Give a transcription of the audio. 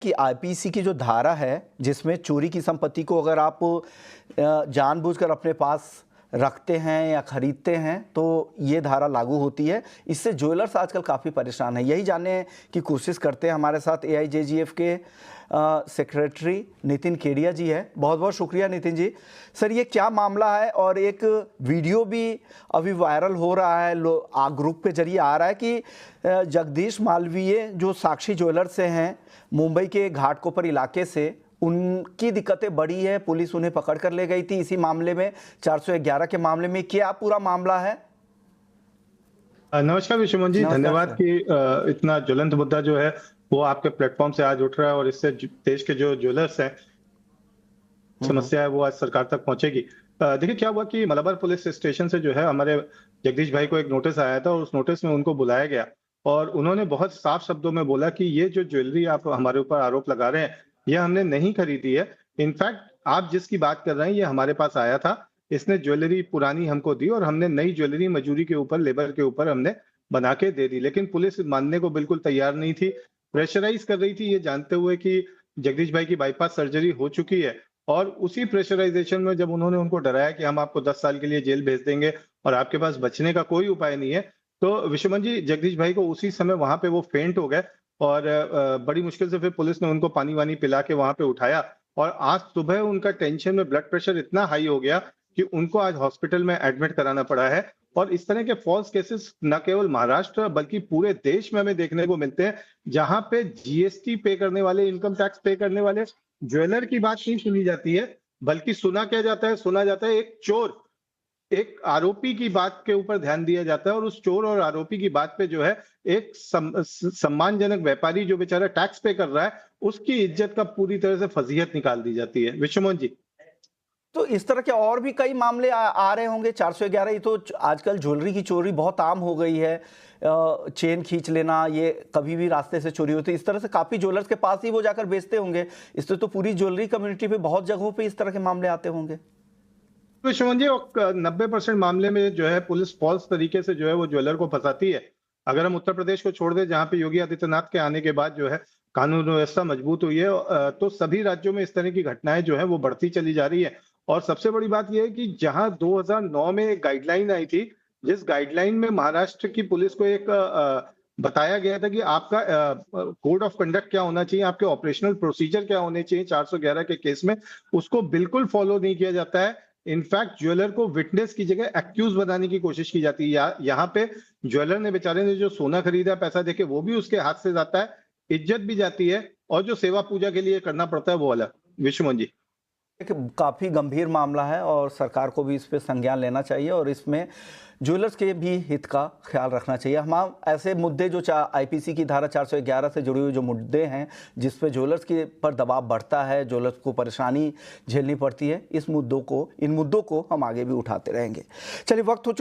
कि आईपीसी की जो धारा है जिसमें चोरी की संपत्ति को अगर आप जानबूझकर अपने पास रखते हैं या खरीदते हैं तो ये धारा लागू होती है। इससे ज्वेलर्स आजकल काफ़ी परेशान हैं। यही जानने की कोशिश करते हैं। हमारे साथ एआईजेजीएफ के सेक्रेटरी नितिन केडिया जी है। बहुत बहुत शुक्रिया नितिन जी। सर, ये क्या मामला है? और एक वीडियो भी अभी वायरल हो रहा है, ग्रुप के जरिए आ रहा है कि जगदीश मालवीय जो साक्षी ज्वेलर्स से हैं, मुंबई के घाटकोपर इलाके से, उनकी दिक्कतें बड़ी है। पुलिस उन्हें पकड़ कर ले गई थी इसी मामले में, 411 के मामले में। क्या पूरा मामला है? नमस्कार विश्वमन जी, धन्यवाद कि इतना ज्वलंत मुद्दा जो है वो आपके प्लेटफॉर्म से आज उठ रहा है और इससे देश के जो ज्वेलर्स हैं समस्या है वो आज सरकार तक पहुंचेगी। देखिए क्या हुआ कि मलाबार पुलिस स्टेशन से जो है हमारे जगदीश भाई को एक नोटिस आया था और उस नोटिस में उनको बुलाया गया और उन्होंने बहुत साफ शब्दों में बोला कि ये जो ज्वेलरी आप हमारे ऊपर आरोप लगा रहे हैं ये हमने नहीं खरीदी है। इनफैक्ट आप जिसकी बात कर रहे हैं ये हमारे पास आया था, इसने ज्वेलरी पुरानी हमको दी और हमने नई ज्वेलरी मजूरी के ऊपर, लेबर के ऊपर हमने बना के दे दी। लेकिन पुलिस मानने को बिल्कुल तैयार नहीं थी, प्रेशराइज कर रही थी, ये जानते हुए कि जगदीश भाई की बाईपास सर्जरी हो चुकी है। और उसी प्रेशराइजेशन में जब उन्होंने उनको डराया कि हम आपको 10 साल के लिए जेल भेज देंगे और आपके पास बचने का कोई उपाय नहीं है, तो विश्वमन जी जगदीश भाई को उसी समय वहां पे वो फेंट हो गए और बड़ी मुश्किल से फिर पुलिस ने उनको पानी वानी पिला के वहां पे उठाया और आज सुबह उनका टेंशन में ब्लड प्रेशर इतना हाई हो गया कि उनको आज हॉस्पिटल में एडमिट कराना पड़ा है। और इस तरह के फॉल्स केसेस न केवल महाराष्ट्र बल्कि पूरे देश में हमें देखने को मिलते हैं, जहां पे जीएसटी पे करने वाले, इनकम टैक्स पे करने वाले ज्वेलर की बात नहीं सुनी जाती है, बल्कि सुना जाता है एक चोर, एक आरोपी की बात के ऊपर ध्यान दिया जाता है और उस चोर और आरोपी की बात पे जो है एक सम्मानजनक व्यापारी जो बेचारा टैक्स पे कर रहा है उसकी इज्जत का पूरी तरह से फजीहत निकाल दी जाती है। विश्वमोहन जी, तो इस तरह के और भी कई मामले आ रहे होंगे। 411 ये तो आजकल ज्वेलरी की चोरी बहुत आम हो गई है। चेन खींच लेना, ये कभी भी रास्ते से चोरी होती है। इस तरह से काफी ज्वेलर्स के पास ही वो जाकर बेचते होंगे। इससे तो पूरी ज्वेलरी कम्युनिटी पे बहुत जगहों पे इस तरह के मामले आते होंगे। विश्वमोहन जी 90% मामले में जो है पुलिस फॉल्स तरीके से जो है वो ज्वेलर को फंसाती है। अगर हम उत्तर प्रदेश को छोड़ दें जहां पे योगी आदित्यनाथ के आने के बाद जो है कानून व्यवस्था मजबूत हुई है, तो सभी राज्यों में इस तरह की घटनाएं जो है वो बढ़ती चली जा रही है। और सबसे बड़ी बात यह है कि जहां 2009 में एक गाइडलाइन आई थी, जिस गाइडलाइन में महाराष्ट्र की पुलिस को एक बताया गया था कि आपका कोड ऑफ कंडक्ट क्या होना चाहिए, आपके ऑपरेशनल प्रोसीजर क्या होने चाहिए 411 के केस में, उसको बिल्कुल फॉलो नहीं किया जाता है। इनफैक्ट ज्वेलर को विटनेस की जगह एक्यूज बनाने की कोशिश की जाती है। यहाँ पे ज्वेलर ने, बेचारे ने जो सोना खरीदा पैसा देके, वो भी उसके हाथ से जाता है, इज्जत भी जाती है और जो सेवा पूजा के लिए करना पड़ता है वो अलग। विश्वमोहन जी, एक काफ़ी गंभीर मामला है और सरकार को भी इस पे संज्ञान लेना चाहिए और इसमें ज्वेलर्स के भी हित का ख्याल रखना चाहिए। हम ऐसे मुद्दे जो आईपीसी की धारा 411 से जुड़े हुए जो मुद्दे हैं जिस पे ज्वेलर्स के पर दबाव बढ़ता है, ज्वेलर्स को परेशानी झेलनी पड़ती है, इन मुद्दों को हम आगे भी उठाते रहेंगे। चलिए, वक्त हो चुका।